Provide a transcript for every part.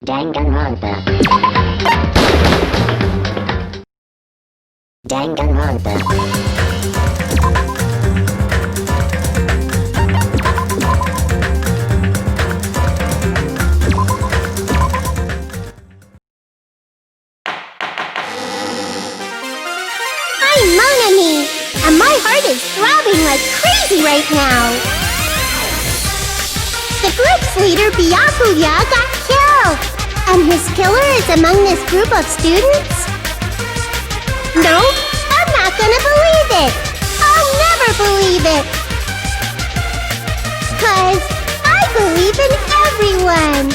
Danganronpa. Danganronpa. I'm Monami, and my heart is throbbing like crazy right now. The group's leader, Byakuya, got killed, and his killer is among this group of students? No, I'm not gonna believe it. I'll never believe it. 'Cause I believe in everyone.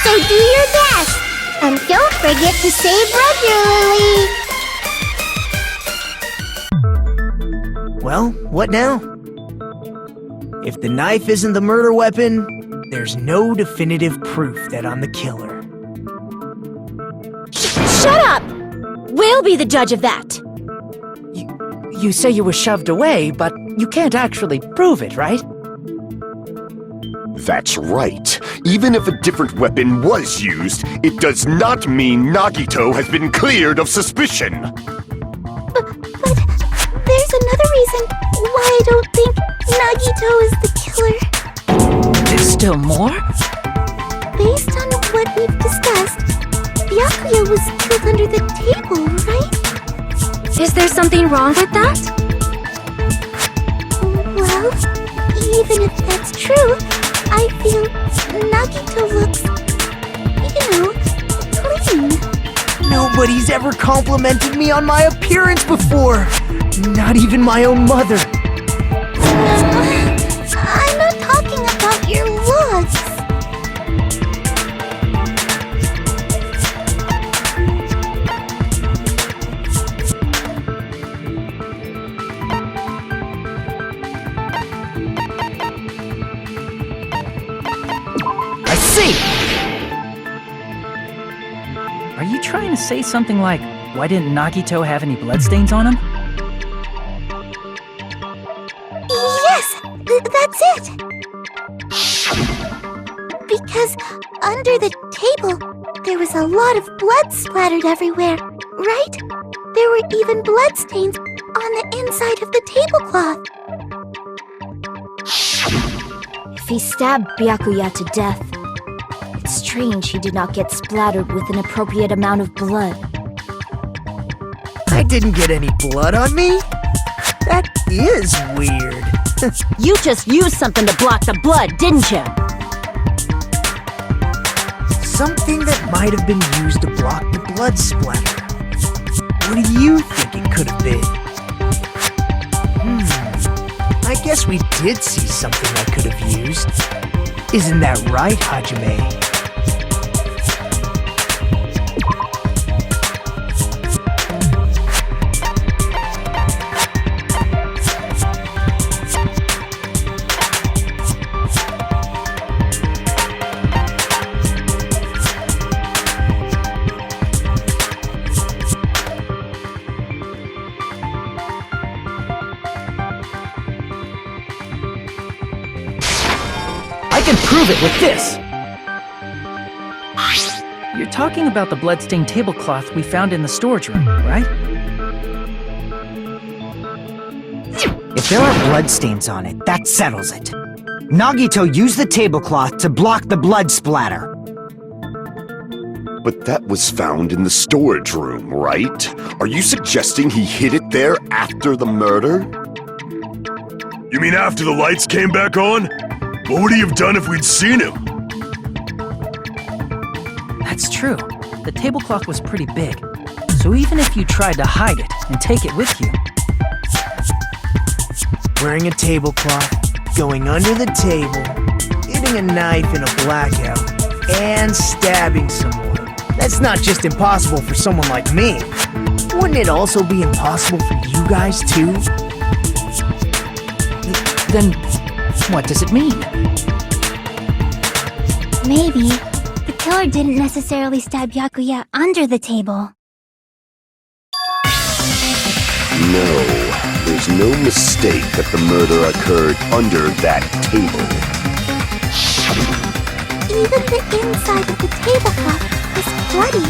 So do your best, and don't forget to save regularly. Well, what now? If the knife isn't the murder weapon, there's no definitive proof that I'm the killer. Shut up! We'll be the judge of that. You say you were shoved away, but you can't actually prove it, right? That's right. Even if a different weapon was used, it does not mean Nagito has been cleared of suspicion. But there's another reason why I don't think Nagito is the killer. There's still more? Based on what we've discussed, Byakuya was killed under the table, right? Is there something wrong with that? Well, even if that's true, I feel Nagito looks, clean. Nobody's ever complimented me on my appearance before. Not even my own mother. I'm not talking about your looks. I see! Are you trying to say something like, why didn't Nagito have any bloodstains on him? Yes, that's it. Because under the table, there was a lot of blood splattered everywhere, right? There were even bloodstains on the inside of the tablecloth. If he stabbed Byakuya to death, it's strange he did not get splattered with an appropriate amount of blood. I didn't get any blood on me? That is weird. You just used something to block the blood, didn't you? Something that might have been used to block the blood splatter. What do you think it could have been? I guess we did see something I could have used. Isn't that right, Hajime? I can prove it with this! You're talking about the bloodstained tablecloth we found in the storage room, right? If there are bloodstains on it, that settles it. Nagito used the tablecloth to block the blood splatter. But that was found in the storage room, right? Are you suggesting he hid it there after the murder? You mean after the lights came back on? What would he have done if we'd seen him? That's true. The tablecloth was pretty big. So even if you tried to hide it and take it with you... Wearing a tablecloth, going under the table, hitting a knife in a blackout, and stabbing someone. That's not just impossible for someone like me. Wouldn't it also be impossible for you guys too? Then, what does it mean? Maybe the killer didn't necessarily stab Byakuya under the table. No, there's no mistake that the murder occurred under that table. even the inside of the tablecloth was bloody.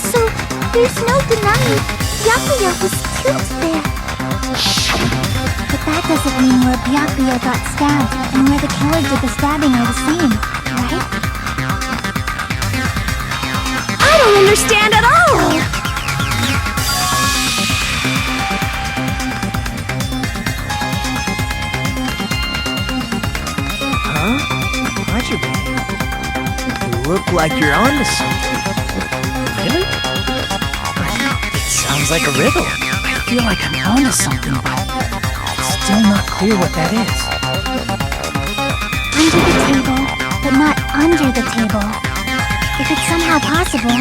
So there's no denying Byakuya was killed there. But that doesn't mean where Byakuya got stabbed and where the killer did the stabbing are the same, right? I don't understand at all! Huh? Roger, babe. You look like you're onto something. Really? It sounds like a riddle. I feel like I'm onto something, but it's still not clear what that is. Under the table, but not under the table. If it's somehow possible,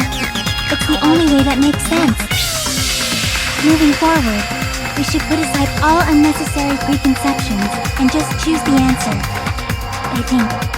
it's the only way that makes sense. Moving forward, we should put aside all unnecessary preconceptions and just choose the answer. I think.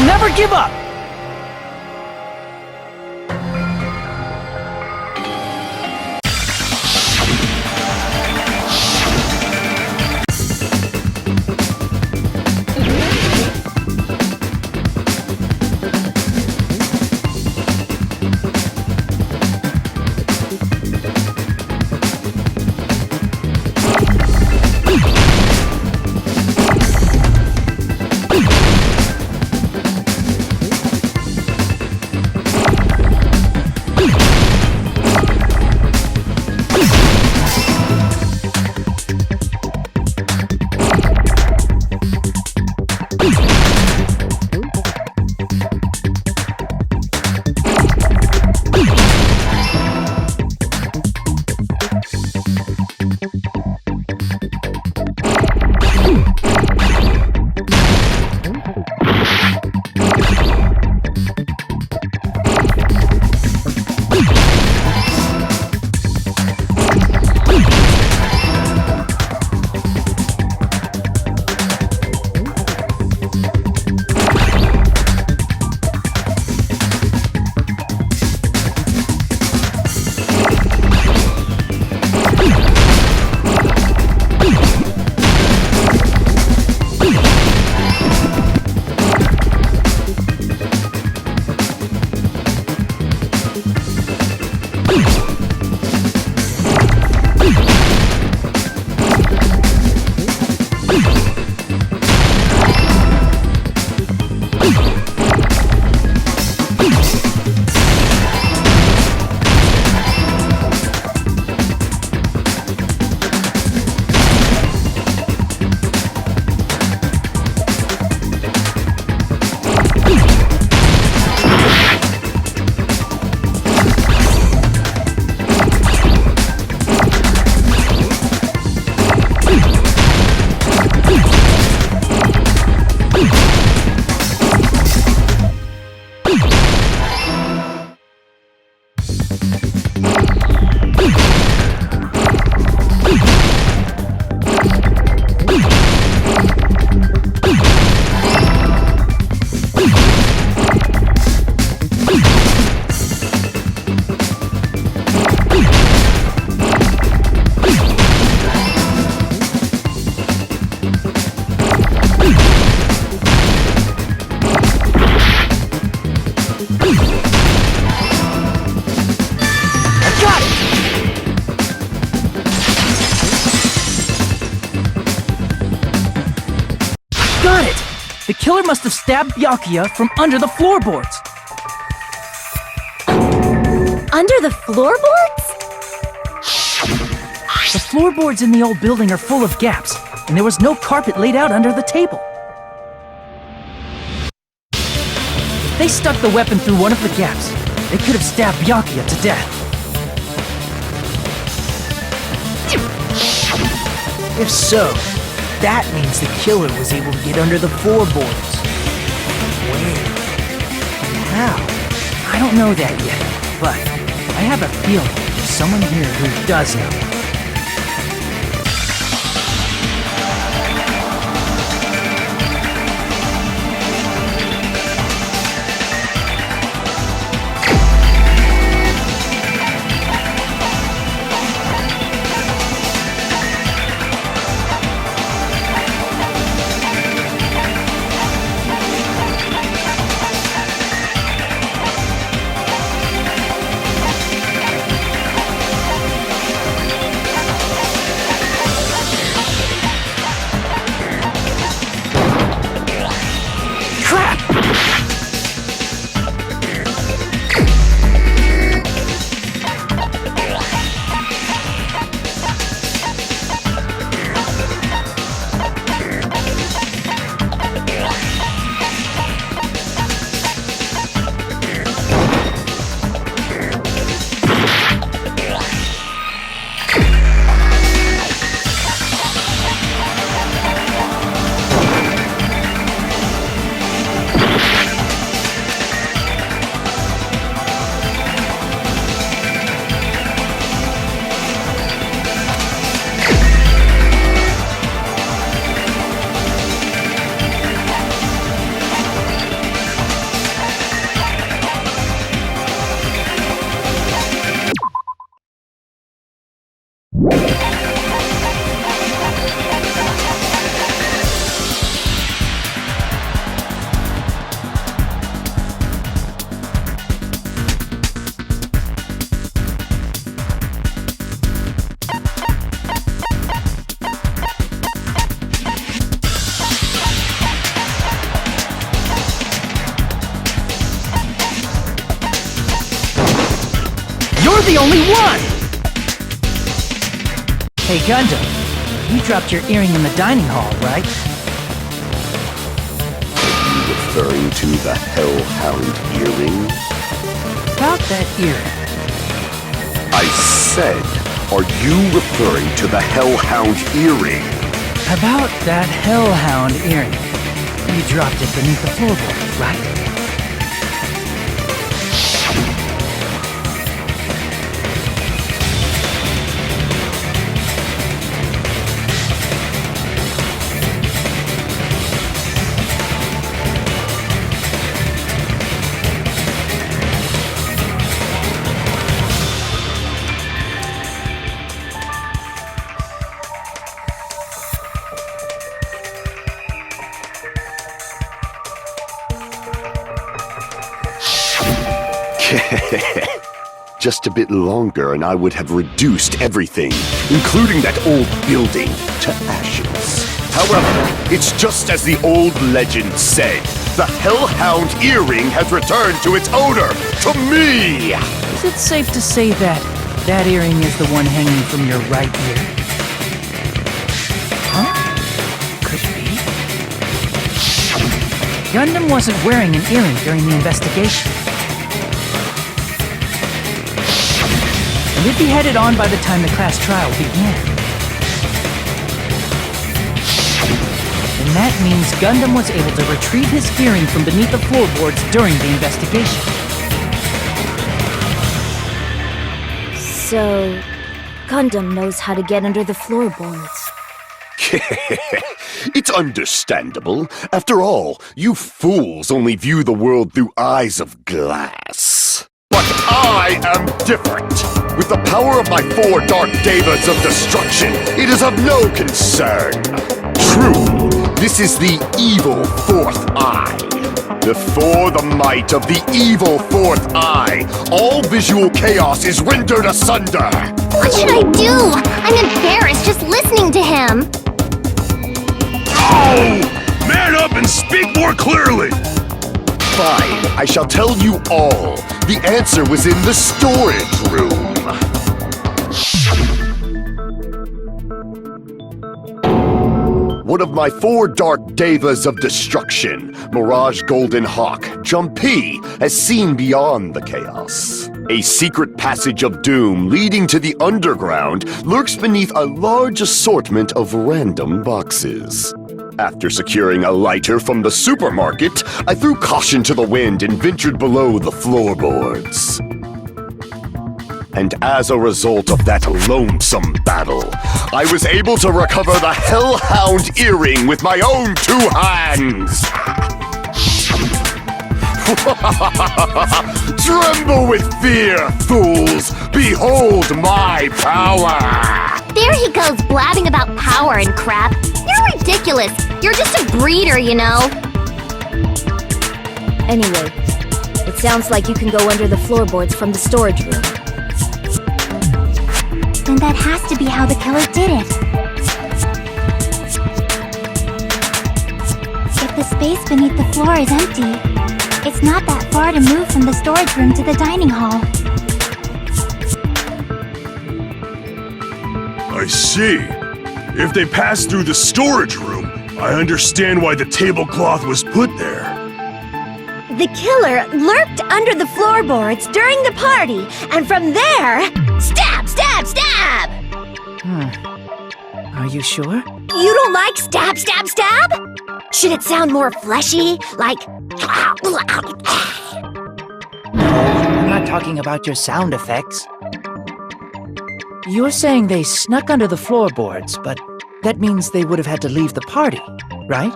Never give up! Got it! The killer must have stabbed Byakuya from under the floorboards. Under the floorboards? The floorboards in the old building are full of gaps, and there was no carpet laid out under the table. If they stuck the weapon through one of the gaps, they could have stabbed Byakuya to death. If so, that means the killer was able to get under the floorboards. Where? And how? I don't know that yet, but I have a feeling there's someone here who does know. You're the only one! Hey, Gundam, you dropped your earring in the dining hall, right? Referring to the Hellhound earring? About that earring. I said, are you referring to the Hellhound earring? About that Hellhound earring. You dropped it beneath the floorboard, right? Just a bit longer and I would have reduced everything, including that old building, to ashes. However, it's just as the old legend said. The Hellhound earring has returned to its owner, to me! Is it safe to say that that earring is the one hanging from your right ear? Huh? Could it be? Gundam wasn't wearing an earring during the investigation. And it'd be headed on by the time the class trial began. And that means Gundam was able to retrieve his earring from beneath the floorboards during the investigation. So, Gundam knows how to get under the floorboards. It's understandable. After all, you fools only view the world through eyes of glass. But I am different. With the power of my 4 dark devas of destruction, it is of no concern. True, this is the evil 4th eye. Before the might of the evil 4th eye, all visual chaos is rendered asunder. What should I do? I'm embarrassed just listening to him. Oh! Man up and speak more clearly! Fine, I shall tell you all. The answer was in the storage room. One of my 4 dark devas of destruction, Mirage Golden Hawk, Jumpy, has seen beyond the chaos. A secret passage of doom leading to the underground lurks beneath a large assortment of random boxes. After securing a lighter from the supermarket, I threw caution to the wind and ventured below the floorboards. And as a result of that lonesome battle, I was able to recover the Hellhound earring with my own 2 hands! Tremble with fear, fools! Behold my power! There he goes blabbing about power and crap. You're ridiculous. You're just a breeder, you know. Anyway, it sounds like you can go under the floorboards from the storage room. Then that has to be how the killer did it. If the space beneath the floor is empty, it's not that far to move from the storage room to the dining hall. I see. If they passed through the storage room, I understand why the tablecloth was put there. The killer lurked under the floorboards during the party, and from there, stab, stab, stab! Are you sure? You don't like stab, stab, stab? Should it sound more fleshy, like... No, I'm not talking about your sound effects. You're saying they snuck under the floorboards, but that means they would have had to leave the party, right?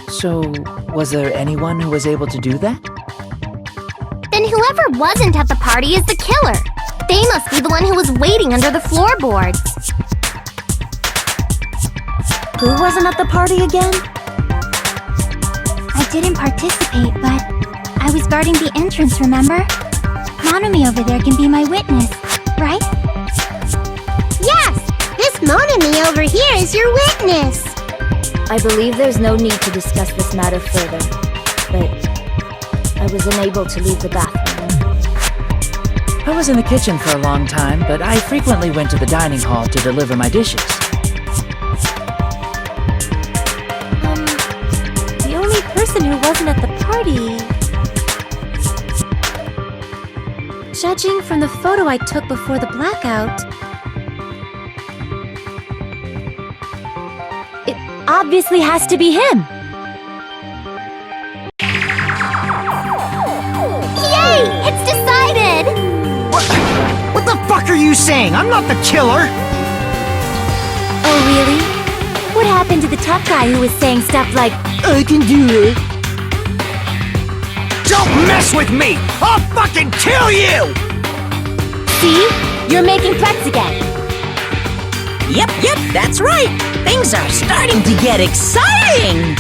So, was there anyone who was able to do that? Then whoever wasn't at the party is the killer. They must be the one who was waiting under the floorboards. Who wasn't at the party again? I didn't participate, but I was guarding the entrance, remember? Monami over there can be my witness, right? Yes! This Monami over here is your witness! I believe there's no need to discuss this matter further, but I was unable to leave the bathroom. I was in the kitchen for a long time, but I frequently went to the dining hall to deliver my dishes. The only person who wasn't at the party... Judging from the photo I took before the blackout... it obviously has to be him! Yay! It's decided! What the fuck are you saying? I'm not the killer! Oh, really? What happened to the tough guy who was saying stuff like, I can do it. Don't mess with me! I'll fucking kill you! see? You're making threats again. Yep, that's right. Things are starting to get exciting!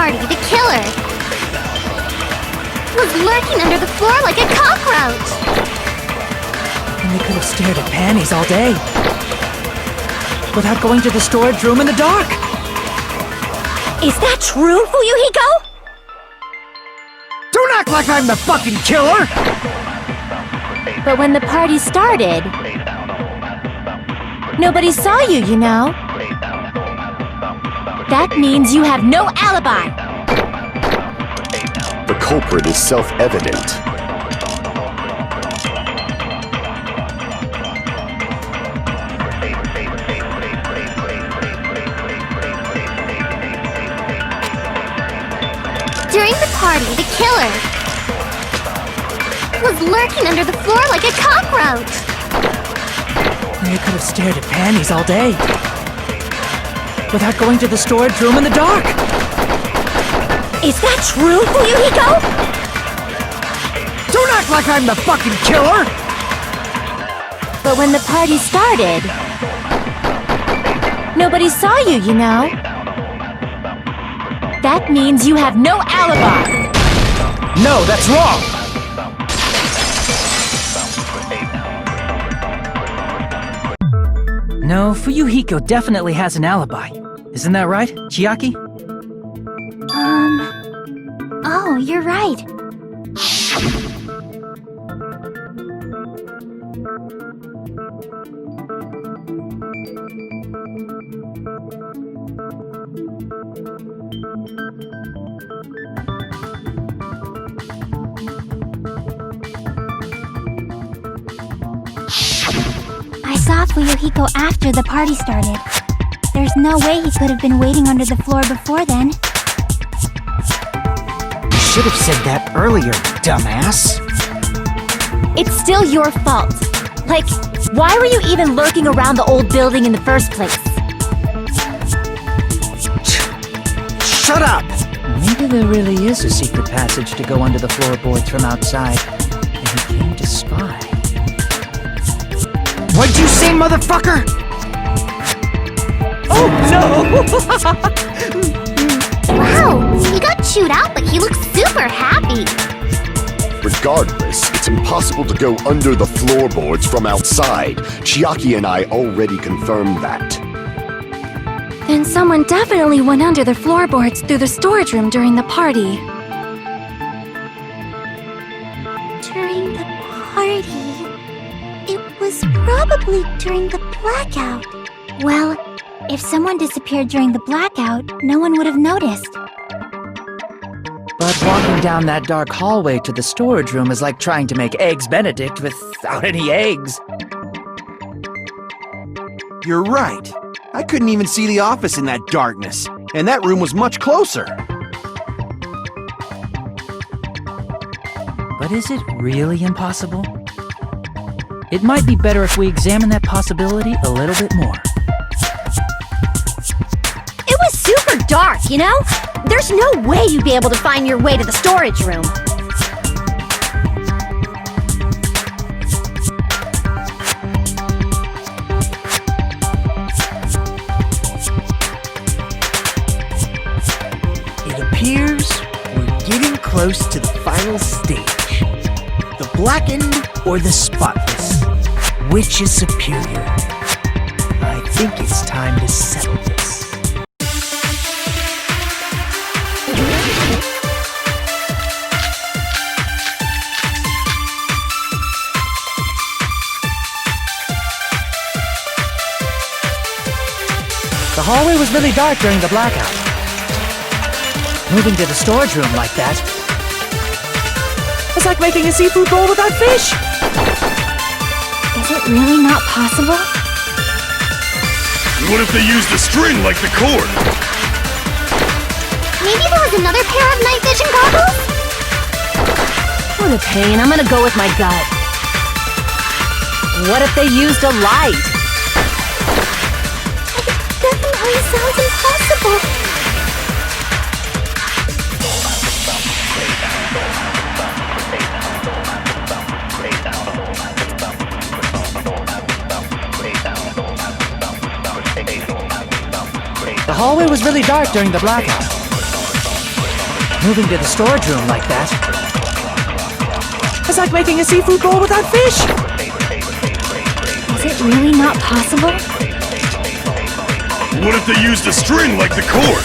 party, the killer was lurking under the floor like a cockroach. And they could have stared at panties all day without going to the storage room in the dark. Is that true, Fuyuhiko? Don't act like I'm the fucking killer! But when the party started, nobody saw you, you know. That means you have no alibi. The culprit is self-evident. During the party, the killer was lurking under the floor like a cockroach. And they could have stared at panties all day without going to the storage room in the dark. Is that true, Fuyuhiko? Don't act like I'm the fucking killer! But when the party started, nobody saw you, you know. That means you have no alibi. No, that's wrong! No, Fuyuhiko definitely has an alibi. Isn't that right, Chiaki? Oh, you're right. I saw Fuyuhiko after the party started. There's no way he could have been waiting under the floor before then. You should have said that earlier, dumbass. It's still your fault. Like, why were you even lurking around the old building in the first place? Shut up! Maybe there really is a secret passage to go under the floorboards from outside, and he came to spy. What'd you say, motherfucker? Oh no! Wow, he got chewed out, but he looks super happy. Regardless, it's impossible to go under the floorboards from outside. Chiaki and I already confirmed that. Then someone definitely went under the floorboards through the storage room during the party. During the party. It was probably during the blackout. Well, if someone disappeared during the blackout, no one would have noticed. But walking down that dark hallway to the storage room is like trying to make Eggs Benedict without any eggs. You're right. I couldn't even see the office in that darkness, and that room was much closer. But is it really impossible? It might be better if we examine that possibility a little bit more. It was super dark, you know? There's no way you'd be able to find your way to the storage room. It appears we're getting close to the final stage. The blackened or the spotless? Which is superior? I think it's time to settle this. The hallway was really dark during the blackout. Moving to the storage room like that was like making a seafood bowl without fish. Is it really not possible? What if they used a string like the cord? Maybe there was another pair of night vision goggles? For the pain, I'm gonna go with my gut. What if they used a light? Definitely sounds impossible. The hallway was really dark during the blackout. Moving to the storage room like that. It's like making a seafood bowl without fish! Is it really not possible? What if they used a string like the cord?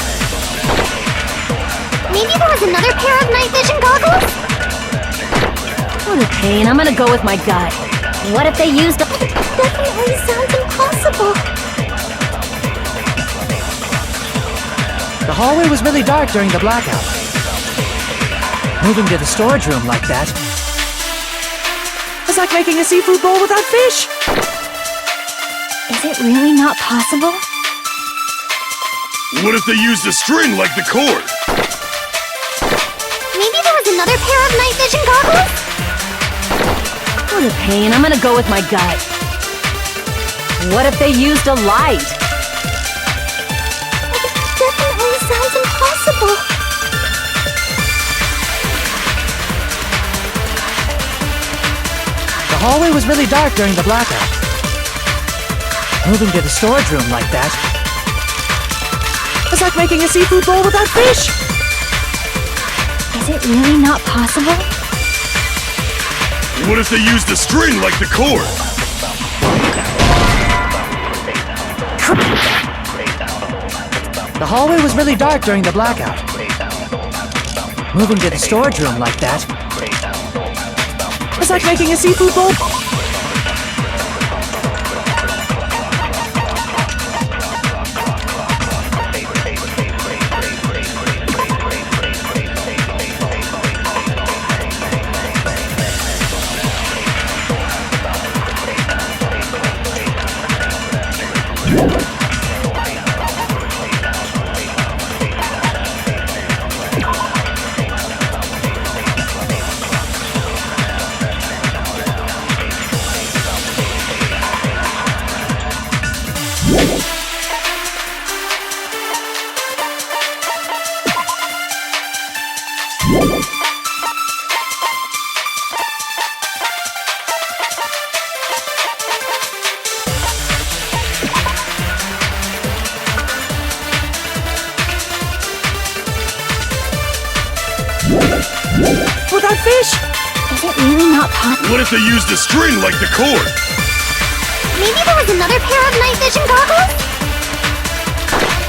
Maybe there was another pair of night vision goggles? What a pain. I'm gonna go with my gut. What if they used a... Definitely sounds impossible. The hallway was really dark during the blackout. Moving to the storage room like that. It's like making a seafood bowl without fish! Is it really not possible? What if they used a string like the cord? Maybe there was another pair of night vision goggles? What a pain. I'm gonna go with my gut. What if they used a light? Definitely sounds impossible. The hallway was really dark during the blackout. Moving to the storage room like that. It's like making a seafood bowl without fish! Is it really not possible? What if they used a string like the cord? The hallway was really dark during the blackout. Moving to the storage room like that. It's like making a seafood bowl. Without fish! Is it really not possible? What if they used a string like the cord? Maybe there was another pair of night vision goggles?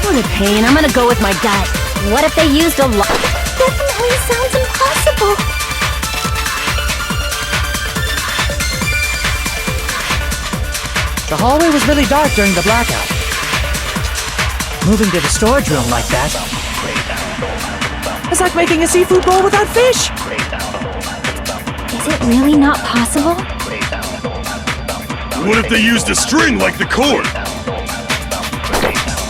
What a pain. I'm gonna go with my gut. What if they used a light? Definitely sounds impossible. The hallway was really dark during the blackout. Moving to the storage room like that. It's like making a seafood bowl without fish! Is it really not possible? What if they used a string like the cord?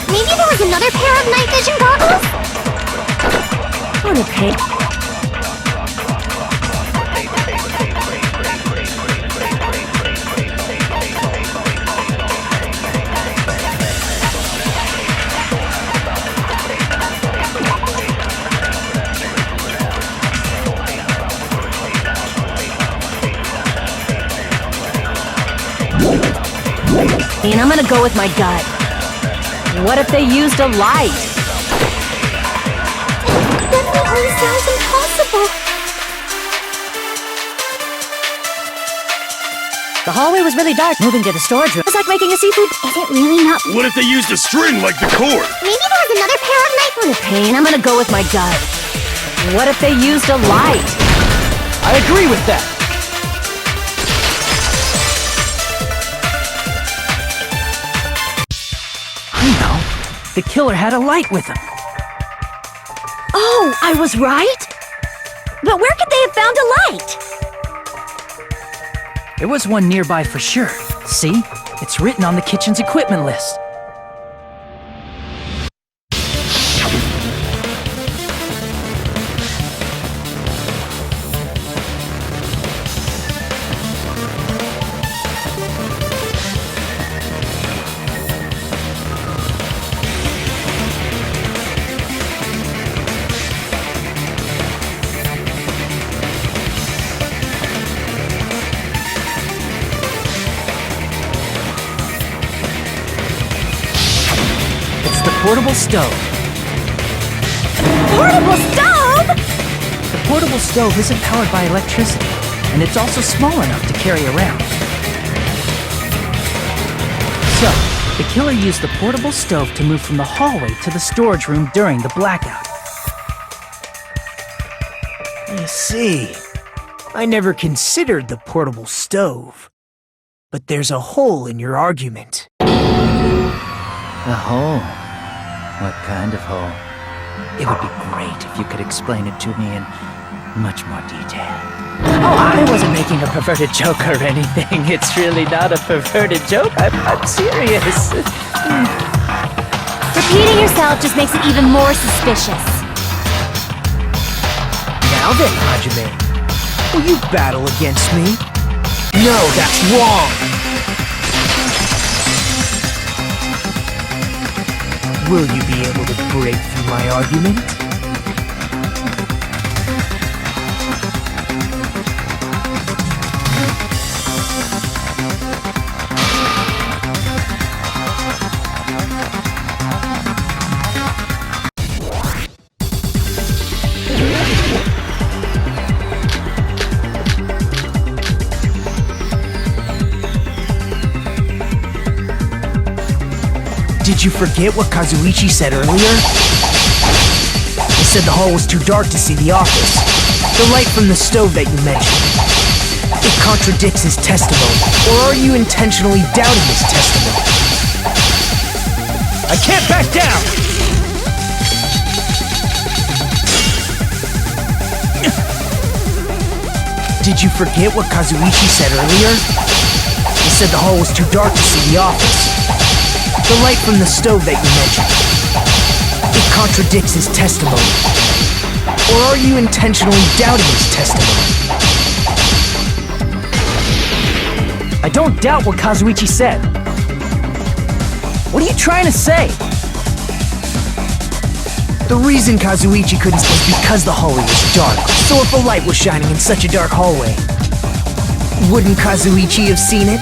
Maybe there was another pair of night vision goggles? What a pain. And I'm gonna go with my gut. What if they used a light? Definitely sounds impossible. The hallway was really dark. Moving to the storage room. It's like making a seafood. Is it really not? What if they used a string like the cord? Maybe there was another pair of night... What a pain. I'm gonna go with my gut. What if they used a light? I agree with that. I know. The killer had a light with him. Oh, I was right? But where could they have found a light? There was one nearby for sure. See? It's written on the kitchen's equipment list. Portable stove. Portable stove? portable stove isn't powered by electricity, and it's also small enough to carry around. So, the killer used the portable stove to move from the hallway to the storage room during the blackout. I see. I never considered the portable stove. But there's a hole in your argument. A hole? What kind of hole? It would be great if you could explain it to me in much more detail. Oh, I wasn't making a perverted joke or anything. It's really not a perverted joke. I'm serious. Repeating yourself just makes it even more suspicious. Now then, Hajime, will you battle against me? No, that's wrong! Will you be able to break through my argument? Did you forget what Kazuichi said earlier? He said the hall was too dark to see the office. The light from the stove that you mentioned. It contradicts his testimony. Or are you intentionally doubting his testimony? I can't back down! Did you forget what Kazuichi said earlier? He said the hall was too dark to see the office. The light from the stove that you mentioned. It contradicts his testimony. Or are you intentionally doubting his testimony? I don't doubt what Kazuichi said. What are you trying to say? The reason Kazuichi couldn't see was because the hallway was dark. So if a light was shining in such a dark hallway, wouldn't Kazuichi have seen it?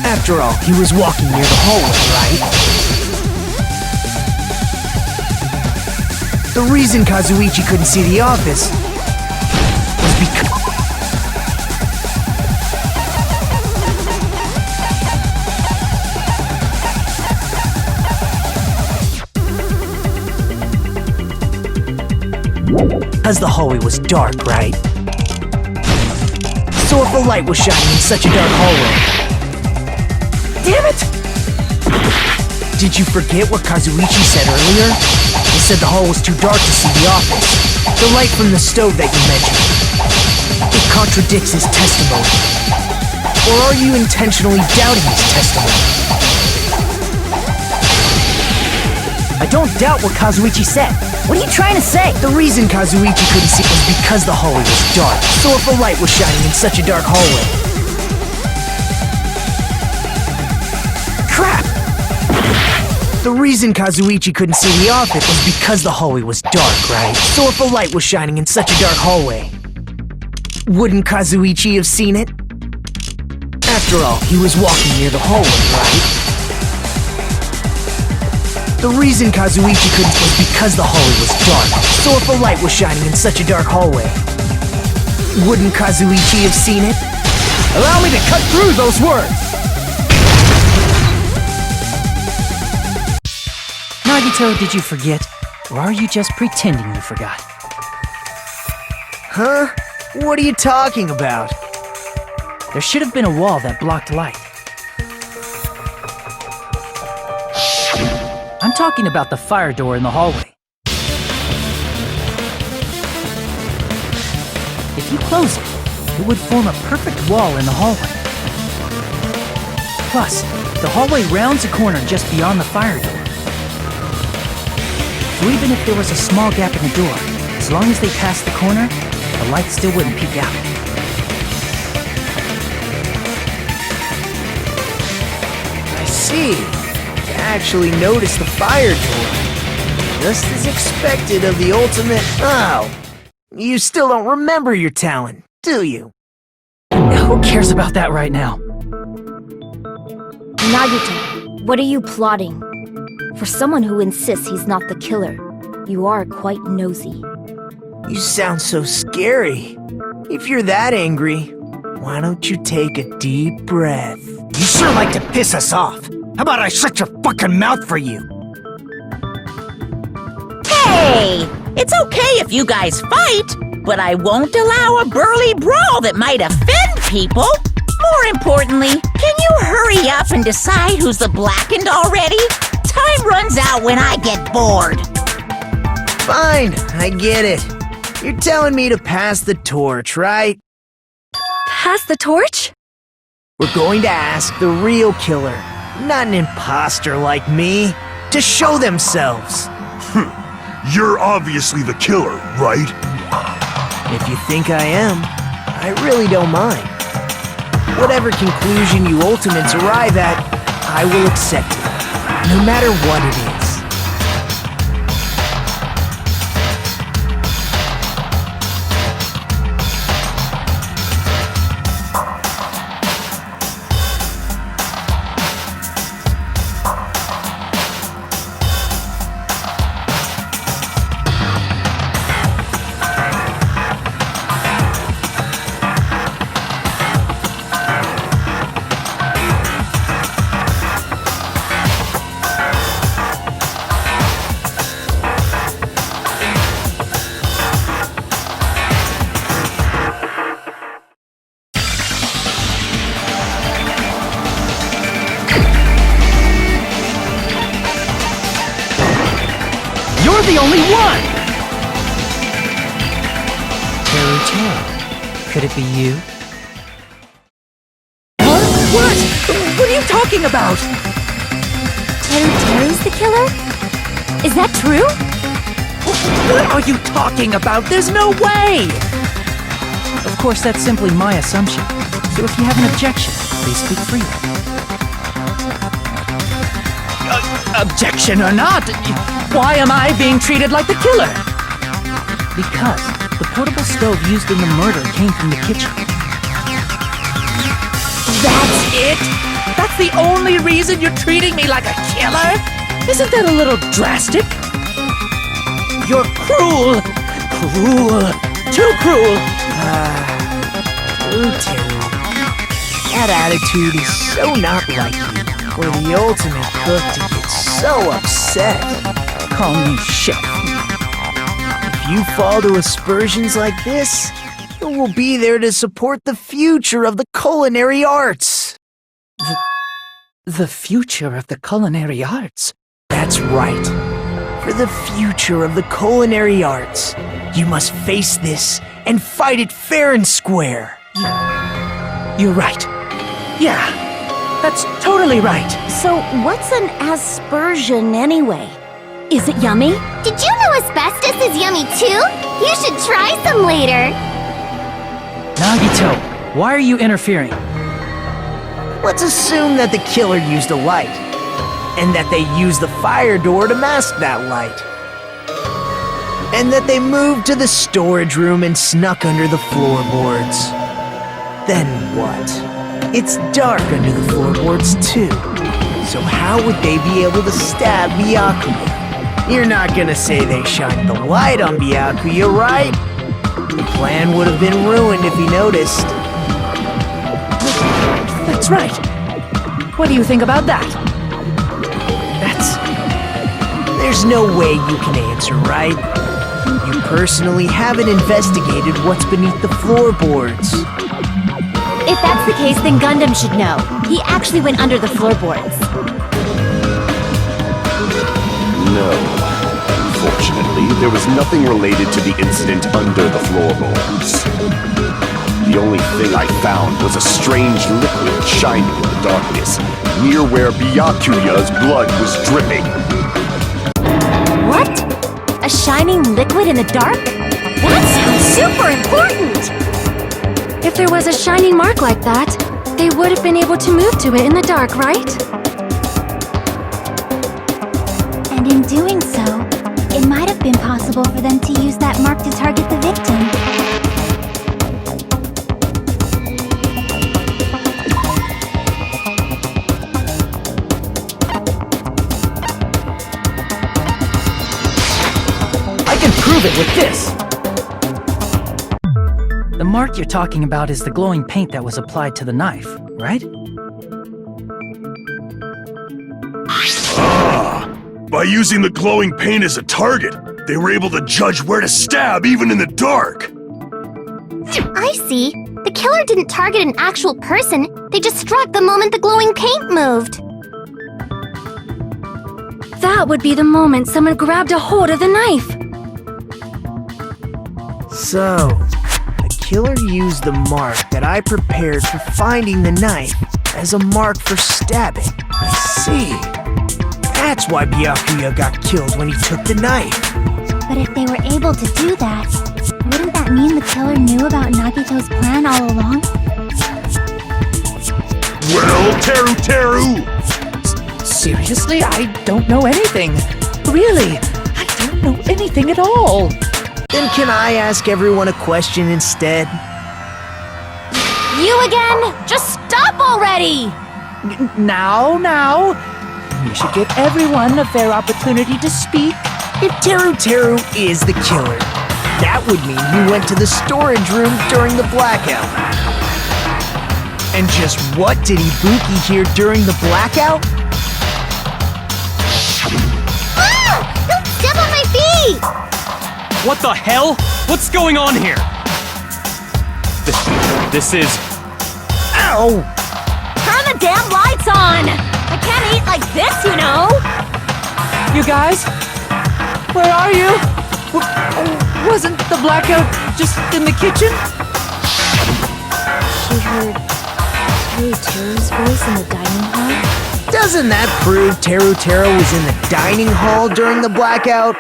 After all, he was walking near the hallway, right? The reason Kazuichi couldn't see the office was because the hallway was dark, right? So if a light was shining in such a dark hallway, damn it! Did you forget what Kazuichi said earlier? He said the hall was too dark to see the office. The light from the stove that you mentioned. It contradicts his testimony. Or are you intentionally doubting his testimony? I don't doubt what Kazuichi said. What are you trying to say? The reason Kazuichi couldn't see was because the hallway was dark. So if a light was shining in such a dark hallway, crap! The reason Kazuichi couldn't see the office was because the hallway was dark, right? So if a light was shining in such a dark hallway, wouldn't Kazuichi have seen it? After all, he was walking near the hallway, right? The reason Kazuichi couldn't see was because the hallway was dark. So if a light was shining in such a dark hallway, wouldn't Kazuichi have seen it? Allow me to cut through those words! Nagito, did you forget? Or are you just pretending you forgot? Huh? What are you talking about? There should have been a wall that blocked light. I'm talking about the fire door in the hallway. If you close it, it would form a perfect wall in the hallway. Plus, the hallway rounds a corner just beyond the fire door. So even if there was a small gap in the door, as long as they passed the corner, the light still wouldn't peek out. I see. You actually noticed the fire door. Just as expected of the ultimate... Oh, you still don't remember your talent, do you? Who cares about that right now? Nagito, what are you plotting? For someone who insists he's not the killer, you are quite nosy. You sound so scary. If you're that angry, why don't you take a deep breath? You sure like to piss us off. How about I shut your fucking mouth for you? Hey! It's okay if you guys fight, but I won't allow a burly brawl that might offend people. More importantly, can you hurry up and decide who's the blackened already? Time runs out when I get bored. Fine, I get it. You're telling me to pass the torch, right? Pass the torch? We're going to ask the real killer, not an imposter like me, to show themselves. You're obviously the killer, right? If you think I am, I really don't mind. Whatever conclusion you ultimates arrive at, I will accept it, no matter what it is. You're the only one! Teru, could it be you? What? What are you talking about? Teru's the killer? Is that true? What are you talking about? There's no way! Of course, that's simply my assumption. So if you have an objection, please speak freely. Objection or not, why am I being treated like the killer? Because the portable stove used in the murder came from the kitchen. That's it? That's the only reason you're treating me like a killer? Isn't that a little drastic? You're cruel! Cruel! Too cruel! Ooh, Teru. That attitude is so not like you. For the ultimate cook to get so upset. Call me chef. If you fall to aspersions like this, you will be there to support the future of the culinary arts. The future of the culinary arts? That's right. For the future of the culinary arts, you must face this and fight it fair and square. You're right. Yeah. That's totally right. So, what's an aspersion anyway? Is it yummy? Did you know asbestos is yummy too? You should try some later. Nagito, why are you interfering? Let's assume that the killer used a light, and that they used the fire door to mask that light. And that they moved to the storage room and snuck under the floorboards. Then what? It's dark under the floorboards too. So how would they be able to stab Byakuya? You're not gonna say they shined the light on Byakuya, right? The plan would have been ruined if he noticed. That's right. What do you think about that? There's no way you can answer, right? You personally haven't investigated what's beneath the floorboards. If that's the case, then Gundam should know. He actually went under the floorboards. No. Fortunately, there was nothing related to the incident under the floorboards. The only thing I found was a strange liquid shining in the darkness, near where Byakuya's blood was dripping. What? A shining liquid in the dark? That sounds super important! If there was a shining mark like that, they would have been able to move to it in the dark, right? And in doing so, it might have been possible for them to use that mark to target the victim. I can prove it with this! The mark you're talking about is the glowing paint that was applied to the knife, right? Ah! By using the glowing paint as a target, they were able to judge where to stab even in the dark. I see. The killer didn't target an actual person. They just struck the moment the glowing paint moved. That would be the moment someone grabbed a hold of the knife. So, the killer used the mark that I prepared for finding the knife as a mark for stabbing. I see. That's why Byakuya got killed when he took the knife. But if they were able to do that, wouldn't that mean the killer knew about Nagito's plan all along? Well, Teru! Seriously? I don't know anything. Really, I don't know anything at all. Then can I ask everyone a question instead? You again? Just stop already! Now. We should give everyone a fair opportunity to speak. If Teru is the killer, that would mean he went to the storage room during the blackout. And just what did Ibuki hear during the blackout? Ah! Don't step on my feet! What the hell? What's going on here? This is... Ow! Turn the damn lights on! I can't eat like this, you know! You guys? Where are you? Wasn't the blackout just in the kitchen? She heard Teru's voice in the dining hall? Doesn't that prove Teru was in the dining hall during the blackout?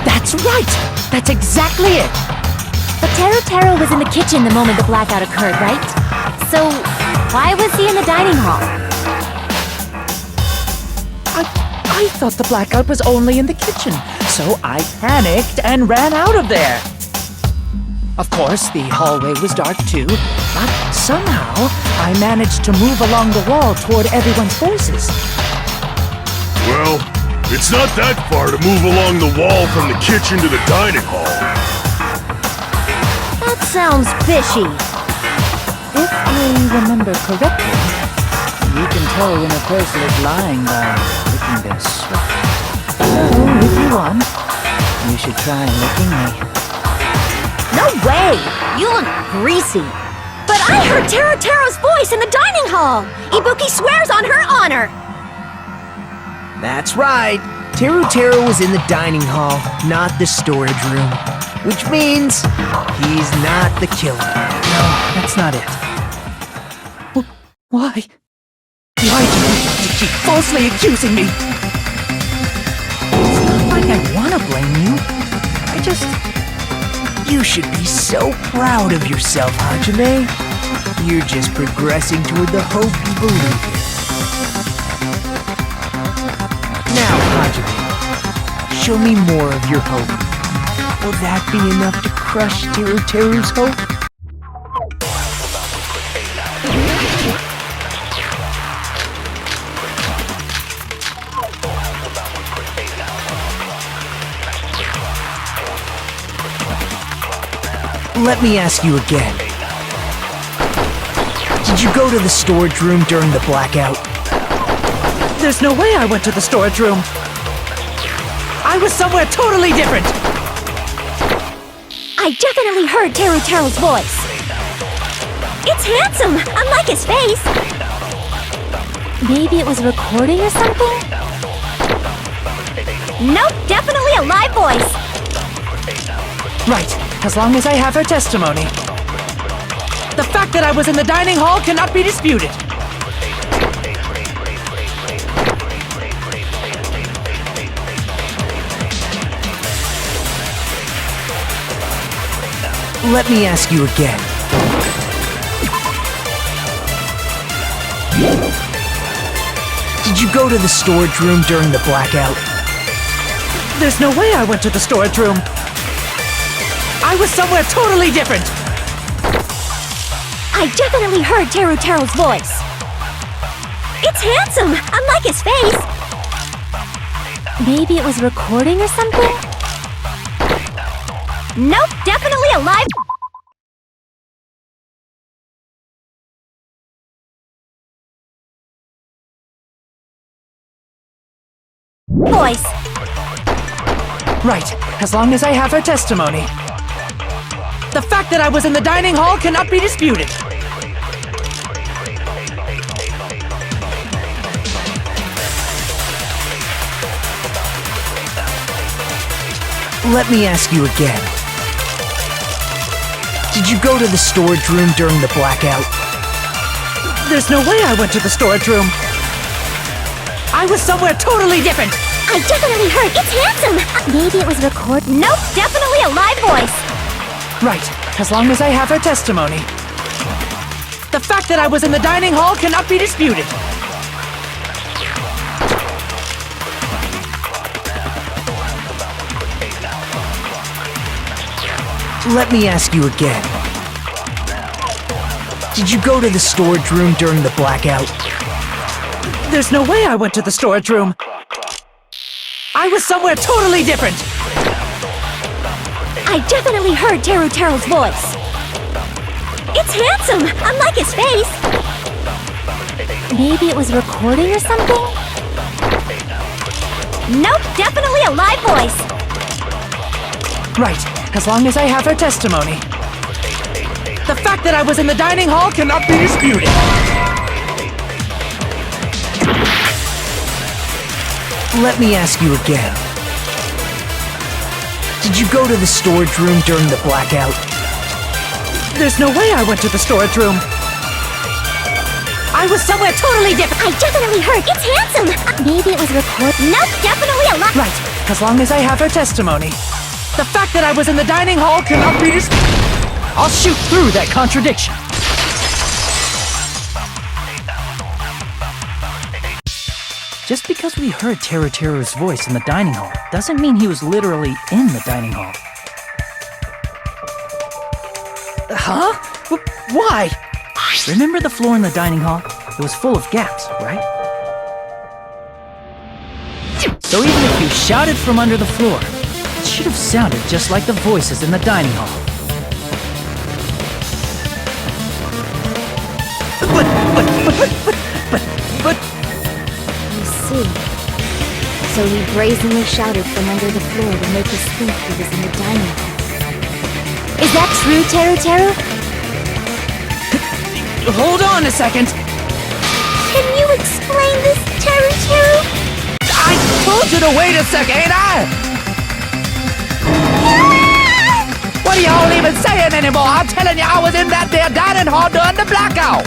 That's right! That's exactly it! But Teru was in the kitchen the moment the blackout occurred, right? So, why was he in the dining hall? I thought the blackout was only in the kitchen, so I panicked and ran out of there. Of course, the hallway was dark too, but somehow I managed to move along the wall toward everyone's voices. Well, it's not that far to move along the wall from the kitchen to the dining hall. That sounds fishy. If I remember correctly, you can tell when a person is lying by licking their sweat. So, if you want, you should try licking me. No way! You look greasy. But I heard Teru's voice in the dining hall. Ibuki swears on her honor. That's right. Teru was in the dining hall, not the storage room. Which means he's not the killer. No, that's not it. Why? Why do you keep falsely accusing me? It's not like I want to blame you. I just... You should be so proud of yourself, Hajime. You're just progressing toward the hope you believe in. Now, Hajime, show me more of your hope. Will that be enough to crush Teru's hope? Let me ask you again. Did you go to the storage room during the blackout? There's no way I went to the storage room. I was somewhere totally different. I definitely heard Teru's voice. It's handsome, unlike his face. Maybe it was a recording or something? Nope, definitely a live voice. Right, as long as I have her testimony. The fact that I was in the dining hall cannot be disputed. Let me ask you again. Did you go to the storage room during the blackout? There's no way I went to the storage room. I was somewhere totally different. I definitely heard Teru's voice. It's handsome, unlike his face. Maybe it was a recording or something? Nope, definitely a live voice. Right, as long as I have her testimony. The fact that I was in the dining hall cannot be disputed. Let me ask you again. Did you go to the storage room during the blackout? There's no way I went to the storage room. I was somewhere totally different. I definitely heard it's handsome. Maybe it was record. Nope, definitely a live voice. Right, as long as I have her testimony. The fact that I was in the dining hall cannot be disputed. Let me ask you again. Did you go to the storage room during the blackout? There's no way I went to the storage room. I was somewhere totally different. I definitely heard Teru's voice. It's handsome, unlike his face. Maybe it was recording or something? Nope, definitely a live voice. Right, as long as I have her testimony. The fact that I was in the dining hall cannot be disputed. Let me ask you again. Did you go to the storage room during the blackout? There's no way I went to the storage room. I was somewhere totally different. I definitely heard it's handsome. Maybe it was record. Nope, definitely a live. Right, as long as I have her testimony. The fact that I was in the dining hall cannot be disputed. I'll shoot through that contradiction. Just because we heard Teru's voice in the dining hall doesn't mean he was literally in the dining hall. Huh? Why? Remember the floor in the dining hall? It was full of gaps, right? So even if you shouted from under the floor, it should have sounded just like the voices in the dining hall. But... You see. So he brazenly shouted from under the floor to make us think he was in the dining hall. Is that true, Teru? Hold on a second. Can you explain this, Teru? I told you to wait a second, ain't I? What are y'all even saying anymore? I'm telling you, I was in that there dining hall during the blackout.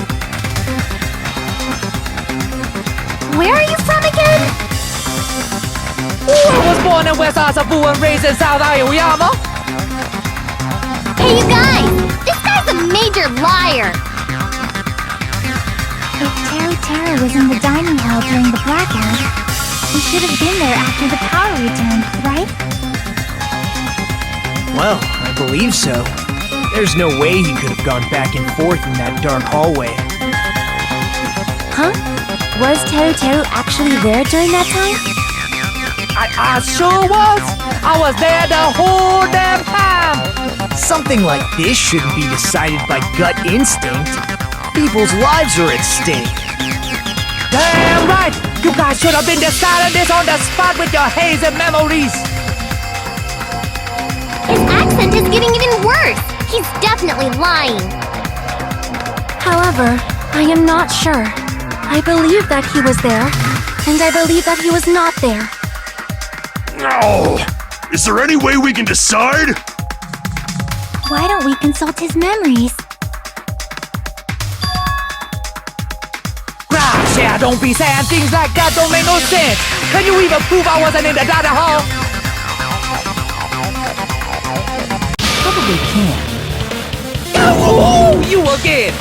Where are you from again? I was born in West Asabu and raised in South Aoyama. Hey, you guys! This guy's a major liar! If Teru was in the dining hall during the blackout, he should have been there after the power returned, right? Well, I believe so. There's no way he could have gone back and forth in that dark hallway. Huh? Was Teru actually there during that time? I sure was. I was there the whole damn time. Something like this shouldn't be decided by gut instinct. People's lives are at stake. Damn right. You guys should have been deciding this on the spot with your hazy memories. His accent is getting even worse! He's definitely lying! However, I am not sure. I believe that he was there, and I believe that he was not there. Oh, is there any way we can decide? Why don't we consult his memories? Gosh, yeah, don't be saying things like that, don't make no sense. Can you even prove I wasn't in the dining hall? Probably can. Oh, you again!